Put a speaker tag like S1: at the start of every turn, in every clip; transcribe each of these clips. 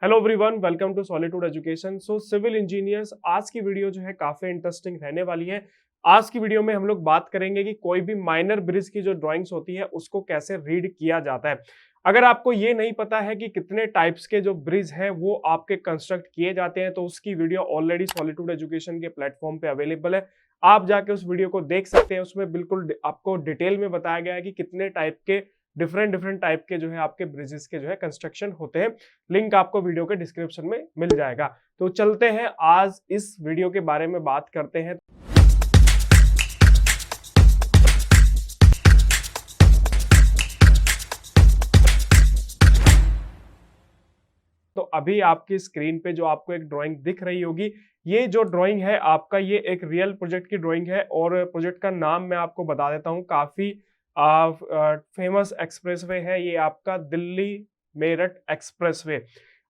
S1: Hello everyone, welcome to solitude education. So civil engineers, आज की video जो है काफी इंटरेस्टिंग रहने वाली है। आज की वीडियो में हम लोग बात करेंगे कि कोई भी माइनर ब्रिज की जो ड्राइंग्स होती है उसको कैसे रीड किया जाता है। अगर आपको ये नहीं पता है कि कितने टाइप्स के जो ब्रिज हैं वो आपके कंस्ट्रक्ट किए जाते हैं, तो उसकी वीडियो ऑलरेडी सॉलिट्यूड एजुकेशन के प्लेटफॉर्म पे अवेलेबल है। आप जाके उस वीडियो को देख सकते हैं। उसमें बिल्कुल आपको डिटेल में बताया गया है कि कितने टाइप के डिफरेंट टाइप के जो है आपके ब्रिजेस के जो है कंस्ट्रक्शन होते हैं। लिंक आपको वीडियो के डिस्क्रिप्शन में मिल जाएगा। तो चलते हैं, आज इस वीडियो के बारे में बात करते हैं। तो अभी आपकी स्क्रीन पे जो आपको एक ड्राइंग दिख रही होगी, ये जो ड्राइंग है आपका, ये एक रियल प्रोजेक्ट की ड्राइंग है और प्रोजेक्ट का नाम मैं आपको बता देता हूँ। काफी फेमस एक्सप्रेसवे है ये आपका, दिल्ली मेरठ एक्सप्रेसवे।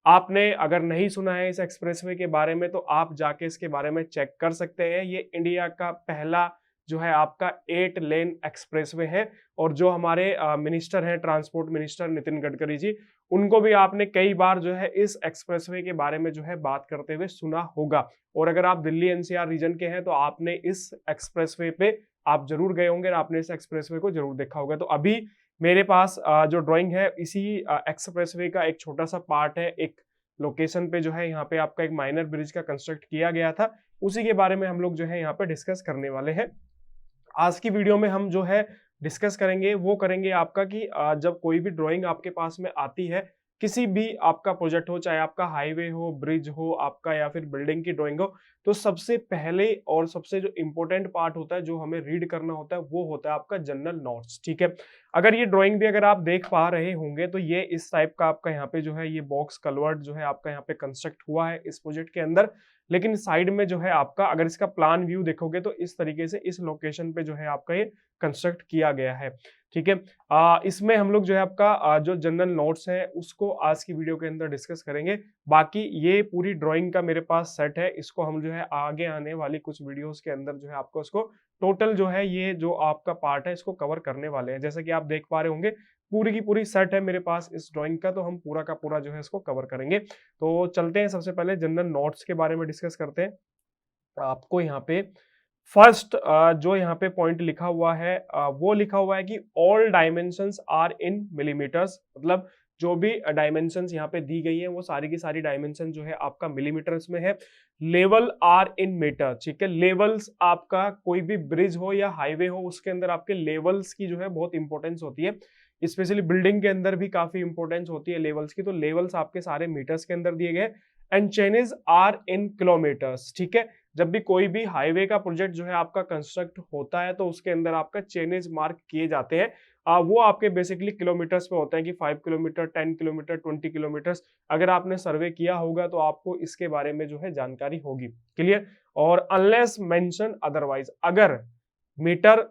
S1: आपने अगर नहीं सुना है इस एक्सप्रेसवे के बारे में तो आप जाके इसके बारे में चेक कर सकते हैं। ये इंडिया का पहला जो है आपका 8 लेन एक्सप्रेसवे है। और जो हमारे मिनिस्टर हैं, ट्रांसपोर्ट मिनिस्टर नितिन गडकरी जी, उनको भी आपने कई बार जो है इस एक्सप्रेसवे के बारे में जो है बात करते हुए सुना होगा। और अगर आप दिल्ली एनसीआर रीजन के हैं तो आपने इस एक्सप्रेसवे पे आप जरूर गए होंगे और आपने इस एक्सप्रेसवे को जरूर देखा होगा। तो अभी मेरे पास जो ड्राइंग है इसी एक्सप्रेसवे का एक छोटा सा पार्ट है। एक लोकेशन पे जो है यहाँ पे आपका एक माइनर ब्रिज का कंस्ट्रक्ट किया गया था, उसी के बारे में हम लोग जो है यहाँ पे डिस्कस करने वाले हैं। आज की वीडियो में हम जो है डिस्कस करेंगे, वो करेंगे आपका कि जब कोई भी ड्राइंग आपके पास में आती है, किसी भी आपका प्रोजेक्ट हो, चाहे आपका हाईवे हो, ब्रिज हो आपका, या फिर बिल्डिंग की ड्राइंग हो, तो सबसे पहले और सबसे जो इंपॉर्टेंट पार्ट होता है जो हमें रीड करना होता है वो होता है आपका जनरल नोट्स। ठीक है, अगर ये ड्राइंग भी अगर आप देख पा रहे होंगे तो ये इस टाइप का आपका यहाँ पे जो है ये बॉक्स कलवर्ट जो है आपका यहाँ पे कंस्ट्रक्ट हुआ है इस प्रोजेक्ट के अंदर। लेकिन साइड में जो है आपका, अगर इसका प्लान व्यू देखोगे तो इस तरीके से इस लोकेशन पे जो है आपका ये कंस्ट्रक्ट किया गया है। ठीक है, इसमें हम लोग जो है आपका जो जनरल नोट्स है उसको आज की वीडियो के अंदर डिस्कस करेंगे। बाकी ये पूरी ड्राइंग का मेरे पास सेट है, इसको हम जो है आगे आने वाली कुछ वीडियोस के अंदर जो है आपको इसको टोटल जो है ये जो आपका पार्ट है इसको कवर करने वाले हैं। जैसे कि आप देख पा रहे होंगे पूरी की पूरी सेट है मेरे पास इस ड्राइंग का, तो हम पूरा का पूरा जो है इसको कवर करेंगे। तो चलते हैं, सबसे पहले जनरल नोट्स के बारे में डिस्कस करते हैं। आपको यहाँ पे फर्स्ट जो यहाँ पे पॉइंट लिखा हुआ है वो लिखा हुआ है कि all dimensions are in millimetres. मतलब जो भी डायमेंशंस यहाँ पे दी गई है वो सारी की सारी डायमेंशन जो है आपका मिलीमीटर्स में है। Level are in metre. ठीक है, लेवल्स आपका कोई भी ब्रिज हो या हाईवे हो उसके अंदर आपके लेवल्स की जो है बहुत इंपॉर्टेंस होती है। स्पेशली बिल्डिंग के अंदर भी काफी इंपॉर्टेंस होती है लेवल्स की। तो लेवल्स आपके सारे मीटर्स के अंदर दिए गए। And chainage are in kilometres. ठीक है, जब भी कोई भी हाईवे का प्रोजेक्ट जो है आपका कंस्ट्रक्ट होता है तो उसके अंदर आपका चेनेज मार्क किए जाते हैं। वो आपके बेसिकली किलोमीटर्स पे होते हैं कि 5 किलोमीटर, 10 किलोमीटर, 20 किलोमीटर्स। अगर आपने सर्वे किया होगा तो आपको इसके बारे में जो है जानकारी होगी। क्लियर। और अनलेस मेंशन अदरवाइज, अगर मीटर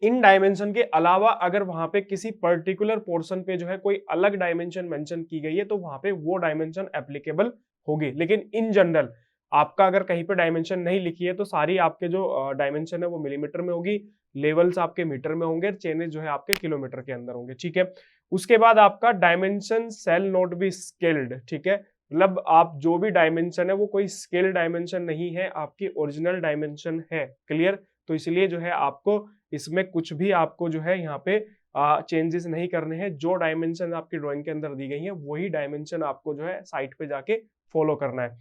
S1: इन डायमेंशन के अलावा अगर वहां पे किसी पर्टिकुलर पोर्शन पे जो है कोई अलग डायमेंशन मेंशन की गई है तो वहां पे वो डायमेंशन एप्लीकेबल होगी। लेकिन इन जनरल आपका अगर कहीं पे डायमेंशन नहीं लिखी है तो सारी आपके जो डायमेंशन है वो मिलीमीटर में होगी, लेवल्स आपके मीटर में होंगे, चेनेज जो है आपके किलोमीटर के अंदर होंगे। ठीक है, उसके बाद आपका dimension shall not be scaled. ठीक है, मतलब आप जो भी डायमेंशन है वो कोई स्केल डायमेंशन नहीं है, आपकी ओरिजिनल डायमेंशन है। क्लियर। तो इसलिए जो है आपको इसमें कुछ भी आपको जो है यहाँ पे चेंजेस नहीं करने हैं। जो डायमेंशन आपकी ड्राइंग के अंदर दी गई है वही डायमेंशन आपको जो है साइट पे जाके फॉलो करना है।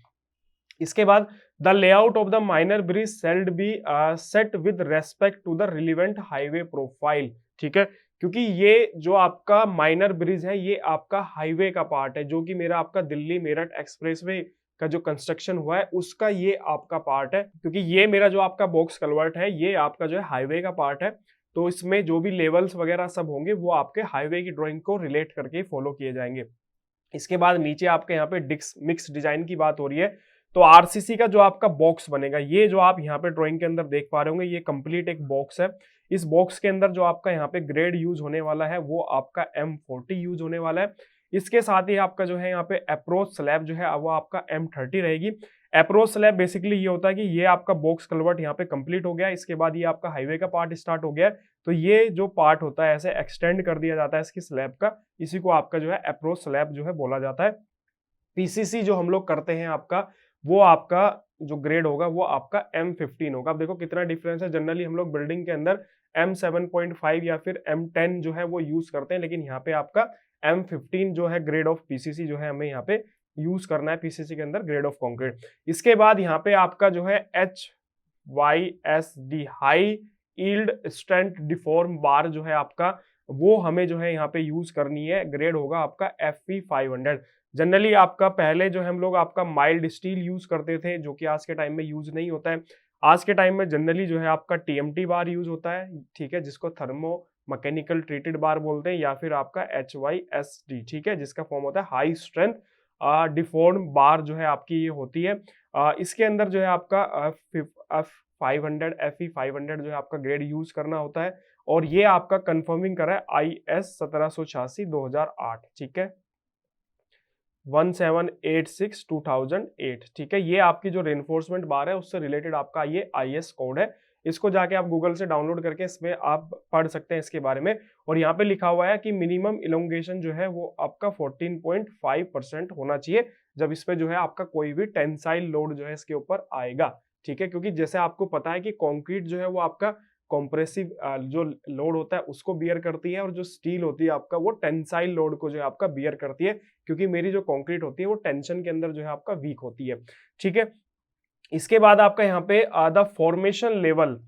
S1: इसके बाद the layout of the minor bridge shall be set with respect to the relevant highway profile. ठीक है, क्योंकि ये जो आपका माइनर ब्रिज है ये आपका हाईवे का पार्ट है, जो कि मेरा आपका दिल्ली मेरठ एक्सप्रेसवे का जो कंस्ट्रक्शन हुआ है उसका ये आपका पार्ट है। क्योंकि ये मेरा जो आपका बॉक्स कलवर्ट है ये आपका जो है हाईवे का पार्ट है, तो इसमें जो भी लेवल्स वगैरह सब होंगे वो आपके हाईवे की ड्राइंग को रिलेट करके फॉलो किए जाएंगे। इसके बाद नीचे आपके यहाँ पे मिक्स डिजाइन की बात हो रही है। तो आरसीसी का जो आपका बॉक्स बनेगा, ये जो आप यहाँ पे ड्राइंग के अंदर देख पा रहे होंगे, ये कंप्लीट एक बॉक्स है। इस बॉक्स के अंदर जो आपका यहाँ पे ग्रेड यूज होने वाला है वो आपका M40 यूज होने वाला है। इसके साथ ही आपका जो है यहाँ पे अप्रोच स्लैब जो है वो आपका M30 रहेगी। अप्रोच स्लैब बेसिकली ये होता है कि ये आपका बॉक्स कन्वर्ट यहाँ पे कंप्लीट हो गया, इसके बाद ये आपका हाईवे का पार्ट स्टार्ट हो गया। तो ये जो पार्ट होता है ऐसे एक्सटेंड कर दिया जाता है इसकी स्लैब का, इसी को आपका जो है अप्रोच स्लैब जो है बोला जाता है। पीसीसी जो हम लोग करते हैं आपका, वो आपका जो ग्रेड होगा वो आपका M15 होगा। अब देखो कितना डिफरेंस है। जनरली हम लोग बिल्डिंग के अंदर M7.5 या फिर M10 जो है वो यूज करते हैं, लेकिन यहाँ पे आपका M15 जो है ग्रेड ऑफ पीसीसी जो है हमें यहाँ पे यूज करना है पीसीसी के अंदर, ग्रेड ऑफ कंक्रीट। इसके बाद यहाँ पे आपका जो है HYSD high yield strength deform bar जो है आपका, वो हमें जो है यहाँ पे यूज करनी है। ग्रेड होगा आपका FE500। जनरली आपका पहले जो है हम लोग आपका माइल्ड स्टील यूज करते थे, जो कि आज के टाइम में यूज नहीं होता है। आज के टाइम में जनरली जो है आपका TMT बार यूज होता है, ठीक है, जिसको थर्मो मैकेनिकल ट्रीटेड बार बोलते हैं, या फिर आपका HYSD, ठीक है, जिसका फॉर्म होता है हाई स्ट्रेंथ डिफॉर्म बार जो है आपकी ये होती है। इसके अंदर जो है आपका F500 FE500 जो है आपका ग्रेड यूज करना होता है, और ये आपका कंफर्मिंग करा है IS 1786 2008, ठीक है, 1786 2008, ठीक है। ये आपकी जो रेनफोर्समेंट बार है उससे रिलेटेड आपका ये IS कोड है। इसको जाके आप गूगल से डाउनलोड करके इसमें आप पढ़ सकते हैं इसके बारे में। और यहाँ पे लिखा हुआ है कि मिनिमम इलोंगेशन जो है वो आपका 14.5% होना चाहिए जब इस पे जो है आपका कोई भी टेंसाइल लोड जो है इसके ऊपर आएगा, ठीक है। क्योंकि जैसे आपको पता है कि कंक्रीट जो है वो आपका कॉम्प्रेसिव जो लोड होता है उसको बियर करती है, और जो स्टील होती है आपका वो टेंसाइल लोड को जो है आपका बियर करती है, क्योंकि मेरी जो कंक्रीट होती है वो टेंशन के अंदर जो है आपका वीक होती है, ठीक है। इसके बाद आपका यहाँ पे द फॉर्मेशन लेवल,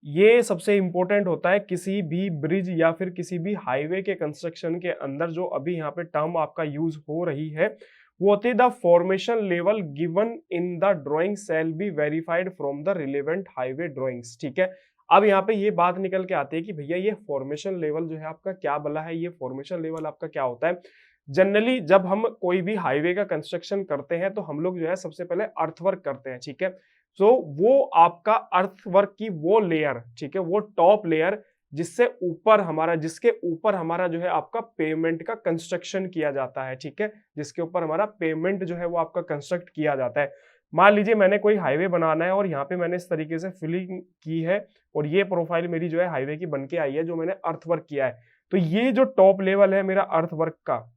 S1: ये सबसे इंपॉर्टेंट होता है किसी भी ब्रिज या फिर किसी भी हाईवे के कंस्ट्रक्शन के अंदर। जो अभी यहाँ पे टर्म आपका यूज हो रही है वो होती है the formation level given in the drawing shall be verified from the relevant highway drawings, ठीक है। अब यहाँ पे ये बात निकल के आती है कि भैया ये फॉर्मेशन लेवल जो है आपका क्या बला है, ये फॉर्मेशन लेवल आपका क्या होता है। जनरली जब हम कोई भी हाईवे का कंस्ट्रक्शन करते हैं तो हम लोग जो है सबसे पहले अर्थवर्क करते हैं, ठीक है। सो वो आपका अर्थवर्क की वो लेयर, ठीक है, वो टॉप लेयर जिसके ऊपर हमारा जो है आपका पेमेंट का कंस्ट्रक्शन किया जाता है, ठीक है, जिसके ऊपर हमारा पेमेंट जो है वो आपका कंस्ट्रक्ट किया जाता है। मान लीजिए मैंने कोई हाईवे बनाना है और यहाँ पे मैंने इस तरीके से फिलिंग की है, और ये प्रोफाइल मेरी जो है हाईवे की बन के आई है जो मैंने अर्थवर्क किया है। तो ये जो टॉप लेवल है मेरा अर्थवर्क का,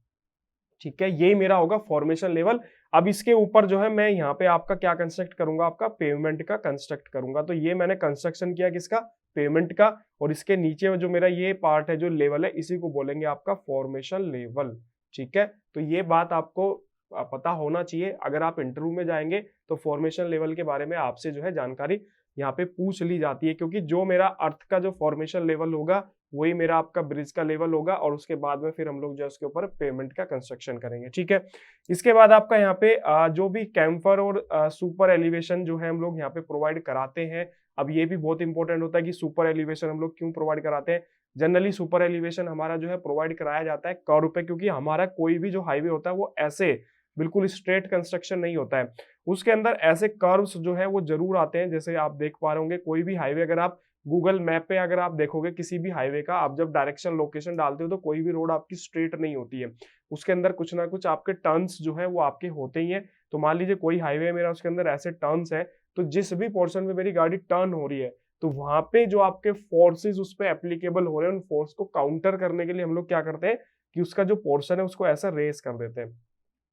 S1: ठीक है, ये मेरा होगा फॉर्मेशन लेवल। अब इसके ऊपर जो है मैं यहाँ पे आपका क्या कंस्ट्रक्ट करूंगा, आपका पेमेंट का कंस्ट्रक्ट करूंगा। तो ये मैंने कंस्ट्रक्शन किया किसका, पेमेंट का, और इसके नीचे जो मेरा ये पार्ट है जो लेवल है इसी को बोलेंगे आपका फॉर्मेशन लेवल, ठीक है। तो ये बात आपको पता होना चाहिए। अगर आप इंटरव्यू में जाएंगे तो फॉर्मेशन लेवल के बारे में आपसे जो है जानकारी यहाँ पे पूछ ली जाती है, क्योंकि जो मेरा अर्थ का जो फॉर्मेशन लेवल होगा वही मेरा आपका ब्रिज का लेवल होगा, और उसके बाद में फिर हम लोग जो उसके ऊपर पेमेंट का कंस्ट्रक्शन करेंगे, ठीक है। इसके बाद आपका यहाँ पे जो भी कैंपर और सुपर एलिवेशन जो है हम लोग यहाँ पे प्रोवाइड कराते हैं। अब ये भी बहुत इंपॉर्टेंट होता है कि सुपर एलिवेशन हम लोग क्यों प्रोवाइड कराते हैं। जनरली सुपर एलिवेशन हमारा जो है प्रोवाइड कराया जाता है कर्व पे, क्योंकि हमारा कोई भी जो हाईवे होता है वो ऐसे बिल्कुल स्ट्रेट कंस्ट्रक्शन नहीं होता है, उसके अंदर ऐसे कर्व्स जो है वो जरूर आते हैं। जैसे आप देख पा रहे होंगे कोई भी हाईवे, अगर आप गूगल मैप पे अगर आप देखोगे किसी भी हाईवे का, आप जब डायरेक्शन लोकेशन डालते हो तो कोई भी रोड आपकी स्ट्रेट नहीं होती है, उसके अंदर कुछ ना कुछ आपके टर्न्स जो है वो आपके होते ही हैं। तो मान लीजिए कोई हाईवे मेरा, उसके अंदर ऐसे टर्न्स है, तो जिस भी पोर्शन में मेरी गाड़ी टर्न हो रही है तो वहां पे जो आपके फोर्सेस उस पर एप्लीकेबल हो रहे हैं, उन फोर्स को काउंटर करने के लिए हम लोग क्या करते हैं कि उसका जो पोर्शन है उसको ऐसा रेस कर देते हैं।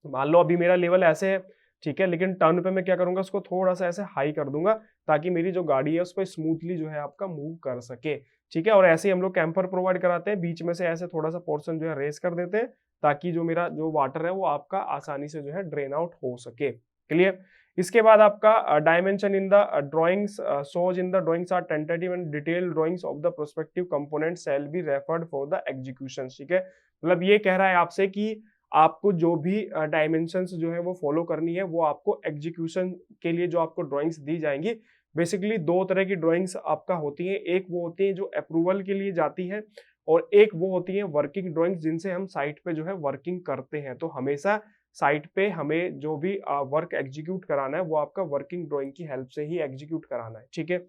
S1: मान लो अभी मेरा लेवल ऐसे है, ठीक है, लेकिन टर्न पे मैं क्या करूंगा, उसको थोड़ा सा ऐसे हाई कर दूंगा ताकि मेरी जो गाड़ी है उस पर स्मूथली जो है आपका मूव कर सके, ठीक है। और ऐसे ही हम लोग कैंपर प्रोवाइड कराते हैं, बीच में से ऐसे थोड़ा सा पोर्शन जो है रेस कर देते हैं ताकि जो मेरा जो वाटर है वो आपका आसानी से जो है ड्रेन आउट हो सके। क्लियर। इसके बाद आपका dimension in the drawings shows in the drawings are tentative and detailed drawings of the prospective component shall be referred for the execution, ठीक है। मतलब ये कह रहा है आपसे कि आपको जो भी डायमेंशंस जो है वो फॉलो करनी है, वो आपको एग्जीक्यूशन के लिए जो आपको ड्राइंग्स दी जाएंगी। बेसिकली दो तरह की ड्राइंग्स आपका होती है, एक वो होती है जो अप्रूवल के लिए जाती है, और एक वो होती है वर्किंग ड्राइंग्स जिनसे हम साइट पे जो है वर्किंग करते हैं। तो हमेशा साइट पे हमें जो भी वर्क एग्जीक्यूट कराना है वो आपका वर्किंग ड्राइंग की हेल्प से ही एग्जीक्यूट कराना है, ठीक है।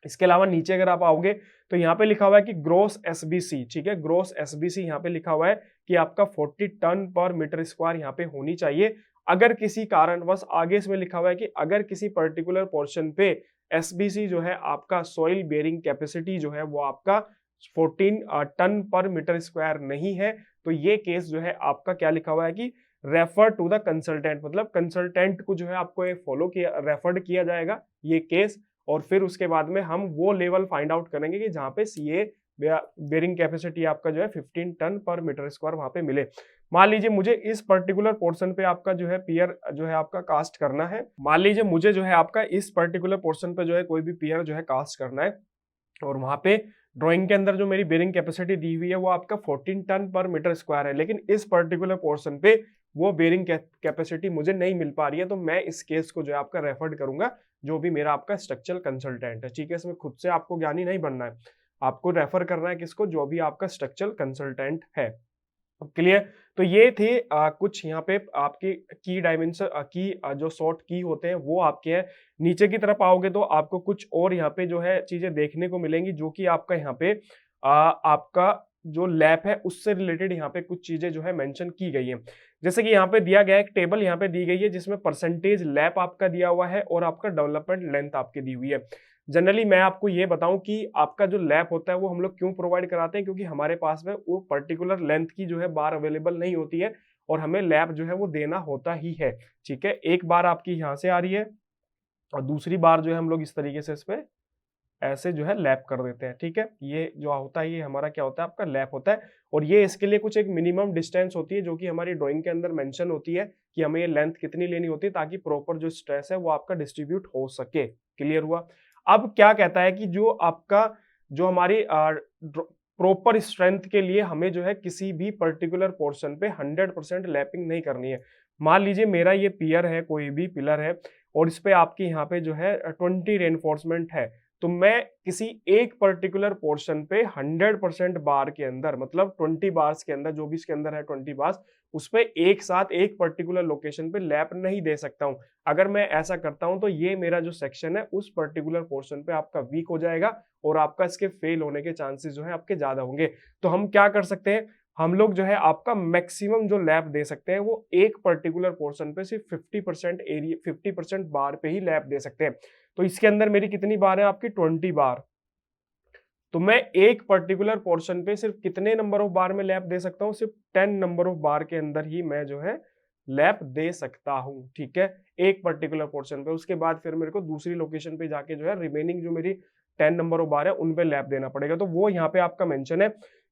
S1: इसके अलावा नीचे अगर आप आओगे तो यहाँ पे लिखा हुआ है कि ग्रोस एसबीसी, ठीक है, ग्रोस एसबीसी यहाँ पे लिखा हुआ है कि आपका 40 टन पर मीटर स्क्वायर यहाँ पे होनी चाहिए। अगर किसी कारणवश आगे इसमें लिखा हुआ है कि अगर किसी पर्टिकुलर पोर्शन पे एसबीसी जो है आपका सॉइल बेयरिंग कैपेसिटी जो है वो आपका 14 टन पर मीटर स्क्वायर नहीं है, तो ये केस जो है आपका क्या लिखा हुआ है कि रेफर टू द कंसल्टेंट, मतलब कंसल्टेंट को जो है आपको फॉलो किया, रेफर्ड किया जाएगा ये केस, और फिर उसके बाद में हम वो लेवल फाइंड आउट करेंगे कि जहाँ पे सीए बेरिंग कैपेसिटी आपका जो है 15 टन पर मीटर स्क्वायर वहां पे मिले। मान लीजिए मुझे इस पर्टिकुलर पोर्शन पे आपका जो है पियर जो है आपका कास्ट करना है, मान लीजिए मुझे जो है आपका इस पर्टिकुलर पोर्शन पे जो है कोई भी पियर जो है कास्ट करना है, और वहां पे ड्राइंग के अंदर जो मेरी बेरिंग कैपेसिटी दी हुई है वो आपका 14 टन पर मीटर स्क्वायर है, लेकिन इस पर्टिकुलर पोर्शन पे वो बेरिंग कैपेसिटी मुझे नहीं मिल पा रही है, तो मैं इस केस को जो है आपका रेफर करूंगा जो भी मेरा आपका स्ट्रक्चरल कंसल्टेंट है। ठीक है, इसमें खुद से आपको ज्ञानी नहीं बनना है, आपको रेफर करना है किसको, जो भी आपका स्ट्रक्चरल कंसल्टेंट है। क्लियर। तो ये थे कुछ यहाँ पे आपके की डायमेंशन की जो शॉर्ट की होते हैं वो आपके हैं। नीचे की तरफ आओगे तो आपको कुछ और यहाँ पे जो है चीजें देखने को मिलेंगी, जो कि आपका यहाँ पे आपका जो लैब है उससे रिलेटेड यहाँ पे कुछ चीजें जो है मेंशन की गई है। जैसे कि यहाँ पे दिया गया एक टेबल यहाँ पे दी गई है जिसमें परसेंटेज लैब आपका दिया हुआ है और आपका डेवलपमेंट लेंथ आपकी दी हुई है। जनरली मैं आपको ये बताऊं कि आपका जो लैब होता है वो हम लोग क्यों प्रोवाइड कराते हैं, क्योंकि हमारे पास में वो पर्टिकुलर लेंथ की जो है बार अवेलेबल नहीं होती है और हमें लैब जो है वो देना होता ही है। ठीक है, एक बार आपकी यहाँ से आ रही है और दूसरी बार जो है हम लोग इस तरीके से इस पे ऐसे जो है लैप कर देते हैं। ठीक है, ये जो होता है ये हमारा क्या होता है, आपका लैप होता है, और ये इसके लिए कुछ एक मिनिमम डिस्टेंस होती है जो कि हमारी ड्राइंग के अंदर मेंशन होती है कि हमें ये लेंथ कितनी लेनी होती है ताकि प्रॉपर जो स्ट्रेस है वो आपका डिस्ट्रीब्यूट हो सके। क्लियर हुआ। अब क्या कहता है कि जो आपका जो हमारी प्रॉपर स्ट्रेंथ के लिए हमें जो है किसी भी पर्टिकुलर पोर्शन पे 100% लैपिंग नहीं करनी है। मान लीजिए मेरा ये पियर है, कोई भी पिलर है, और इस पे आपके यहाँ पे जो है 20 रेनफोर्समेंट है, तो मैं किसी एक पर्टिकुलर पोर्शन पे 100% बार के अंदर, मतलब 20 बार्स के अंदर, जो भी इसके अंदर है 20 बार्स, उस पे एक साथ एक पर्टिकुलर लोकेशन पे लैप नहीं दे सकता हूं। अगर मैं ऐसा करता हूं तो ये मेरा जो सेक्शन है उस पर्टिकुलर पोर्शन पे आपका वीक हो जाएगा और आपका इसके फेल होने के चांसेस जो है आपके ज्यादा होंगे। तो हम क्या कर सकते हैं, हम लोग जो है आपका मैक्सिमम जो लैप दे सकते हैं वो एक पर्टिकुलर पोर्शन पे सिर्फ 50% एरिया 50% बार पे ही लैप दे सकते हैं। तो इसके अंदर मेरी कितनी बार है, आपकी 20 बार। तो मैं एक पर्टिकुलर पोर्शन पे सिर्फ कितने नंबर ऑफ बार में लैप दे सकता हूं, सिर्फ 10 नंबर ऑफ बार के अंदर ही मैं जो है लैप दे सकता हूं। ठीक है, एक पर्टिकुलर पोर्शन पे। उसके बाद फिर मेरे को दूसरी लोकेशन पे जाके जो है रिमेनिंग जो मेरी 10 नंबर ऑफ बार है उन पे लैप देना पड़ेगा। तो वो यहाँ पे आपका मेंशन है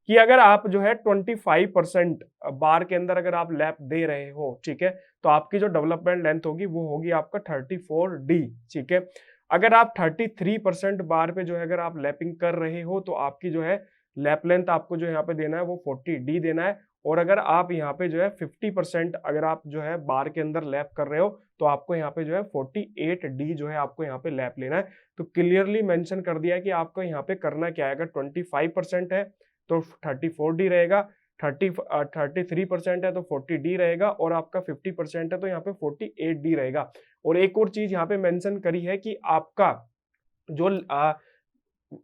S1: कि अगर आप जो है 25% बार के अंदर अगर आप लैप दे रहे हो, ठीक है, तो आपकी जो डेवलपमेंट लेंथ होगी वो होगी आपका 34D। ठीक है, अगर आप 33% बार पे जो है अगर आप लैपिंग कर रहे हो तो आपकी जो है लैप लेंथ आपको जो यहाँ पे देना है वो 40D देना है। और अगर आप यहाँ पे जो है 50% अगर आप जो है बार के अंदर लैप कर रहे हो तो आपको यहाँ पे जो है 48D जो है आपको यहाँ पे लैप लेना है। तो क्लियरली मेंशन कर दिया है कि आपको यहाँ पे करना क्या है। अगर 25% है तो 34D रहेगा, 33% है तो 40D रहेगा, और आपका 50% है तो यहाँ पे 48D रहेगा। और एक और चीज यहाँ पे मेंशन करी है कि आपका जो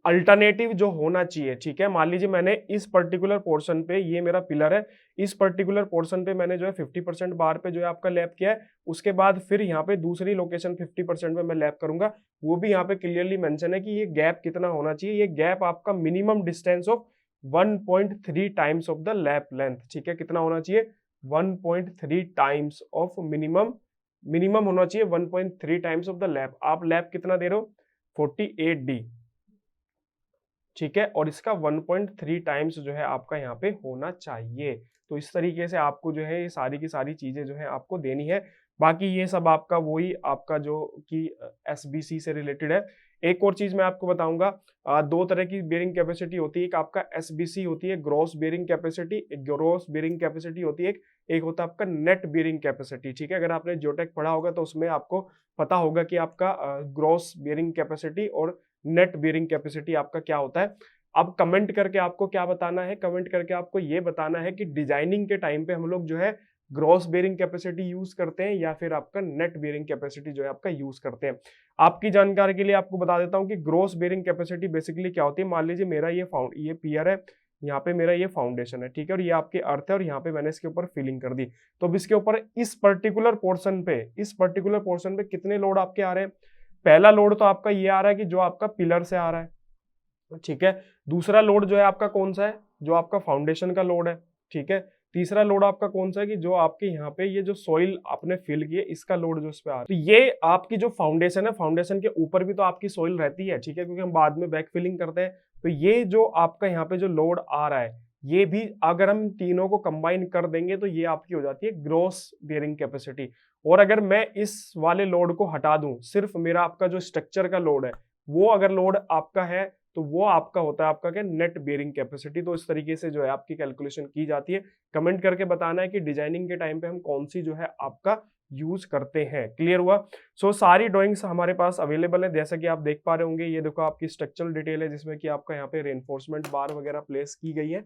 S1: अल्टरनेटिव जो होना चाहिए, ठीक है, मान लीजिए मैंने इस पर्टिकुलर पोर्शन पे, ये मेरा पिलर है, इस पर्टिकुलर पोर्शन पे मैंने जो है 50% बार पे जो है आपका लैप किया है, उसके बाद फिर यहाँ पे दूसरी लोकेशन 50% पे मैं लैप करूंगा, वो भी यहाँ पे क्लियरली मेंशन है कि ये गैप कितना होना चाहिए। ये गैप आपका minimum distance of 1.3 times of the lap length. ठीक है, कितना होना चाहिए, 1.3 टाइम्स ऑफ मिनिमम होना चाहिए 1.3 टाइम्स ऑफ द लैप। आप लैप कितना दे रहे हो, 48D। ठीक है, और इसका 1.3 टाइम्स जो है आपका यहाँ पे होना चाहिए। तो इस तरीके से आपको जो है ये सारी की सारी चीजें जो है आपको देनी है। बाकी ये सब आपका वही आपका जो कि SBC से रिलेटेड है। एक और चीज मैं आपको बताऊंगा, दो तरह की बेरिंग कैपेसिटी होती है, एक आपका SBC होती है ग्रॉस बेरिंग कैपेसिटी, एक ग्रॉस बेरिंग कैपेसिटी होती है, एक होता है आपका नेट बेरिंग कैपेसिटी। ठीक है, अगर आपने जियोटेक पढ़ा होगा तो उसमें आपको पता होगा कि आपका ग्रॉस बेरिंग कैपेसिटी और नेट बेरिंग कैपेसिटी आपका क्या होता है। अब कमेंट करके आपको क्या बताना है, कमेंट करके आपको ये बताना है कि डिजाइनिंग के टाइम पे हम लोग जो है ग्रॉस बेरिंग कैपेसिटी यूज करते हैं या फिर आपका नेट बेरिंग कैपेसिटी जो है आपका यूज करते हैं। आपकी जानकारी के लिए आपको बता देता हूं कि ग्रॉस बेरिंग कैपेसिटी बेसिकली क्या होती है। मान लीजिए मेरा ये पियर है, यहाँ पे मेरा ये फाउंडेशन है, ठीक है, और ये आपके अर्थ है, और यहाँ पे मैंने इसके ऊपर फिलिंग कर दी। तो अब इसके ऊपर इस पर्टिकुलर पोर्शन पे कितने लोड आपके आ रहे हैं। पहला लोड तो आपका ये आ रहा है कि जो आपका पिलर से आ रहा है, ठीक है। दूसरा लोड जो है आपका कौन सा है, जो आपका फाउंडेशन का लोड है, ठीक है। तीसरा लोड आपका कौन सा है कि जो आपके यहाँ पे ये जो सॉइल आपने फिल की है इसका लोड जो इस पे आ रहा है। तो ये आपकी जो फाउंडेशन है, फाउंडेशन के ऊपर भी तो आपकी सॉइल रहती है, ठीक है, क्योंकि हम बाद में बैक फिलिंग करते हैं। तो ये जो आपका यहाँ पे जो लोड आ रहा है, ये भी अगर हम तीनों को कंबाइन कर देंगे तो ये आपकी हो जाती है ग्रॉस बेयरिंग कैपेसिटी। और अगर मैं इस वाले लोड को हटा दूं, सिर्फ मेरा आपका जो स्ट्रक्चर का लोड है वो अगर लोड आपका है तो वो आपका होता है आपका क्या, नेट बेयरिंग कैपेसिटी। तो इस तरीके से जो है आपकी कैलकुलेशन की जाती है। कमेंट करके बताना है कि डिजाइनिंग के टाइम पे हम कौन सी जो है आपका यूज करते हैं। क्लियर हुआ? सो सारी ड्राइंग्स हमारे पास अवेलेबल है, जैसा कि आप देख पा रहे होंगे। ये देखो आपकी स्ट्रक्चरल डिटेल है जिसमें कि आपका यहाँ पे रेनफोर्समेंट बार वगैरह प्लेस की गई है।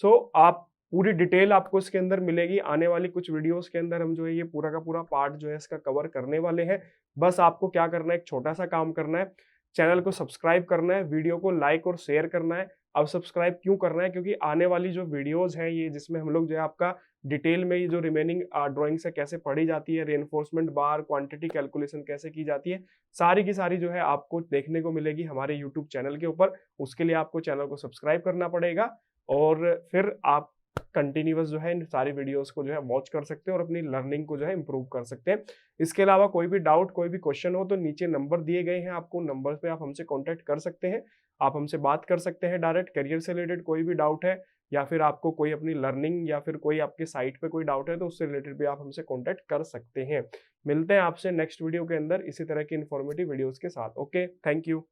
S1: सो आप पूरी डिटेल आपको इसके अंदर मिलेगी। आने वाली कुछ वीडियोस के अंदर हम जो है ये पूरा का पूरा पार्ट जो है इसका कवर करने वाले हैं। बस आपको क्या करना है, एक छोटा सा काम करना है, चैनल को सब्सक्राइब करना है, वीडियो को लाइक और शेयर करना है। अब सब्सक्राइब क्यों करना है, क्योंकि आने वाली जो वीडियोस हैं ये जिसमें हम लोग जो है आपका डिटेल में ये जो रिमेनिंग ड्राइंग्स है कैसे पढ़ी जाती है, रेनफोर्समेंट बार, क्वांटिटी कैलकुलेशन कैसे की जाती है, सारी की सारी जो है आपको देखने को मिलेगी हमारे यूट्यूब चैनल के ऊपर। उसके लिए आपको चैनल को सब्सक्राइब करना पड़ेगा और फिर आप कंटिन्यूअस जो है इन सारी वीडियोस को जो है वॉच कर सकते हैं और अपनी लर्निंग को जो है इंप्रूव कर सकते हैं। इसके अलावा कोई भी डाउट, कोई भी क्वेश्चन हो तो नीचे नंबर दिए गए हैं, आपको नंबर पे आप हमसे कांटेक्ट कर सकते हैं। आप हमसे बात कर सकते हैं डायरेक्ट, करियर से रिलेटेड कोई भी डाउट है या फिर आपको कोई अपनी लर्निंग या फिर कोई आपके साइट पे कोई डाउट है तो उससे रिलेटेड भी आप हमसे कांटेक्ट कर सकते हैं। मिलते हैं आपसे नेक्स्ट वीडियो के अंदर इसी तरह की इंफॉर्मेटिव वीडियोस के साथ। Okay, thank you.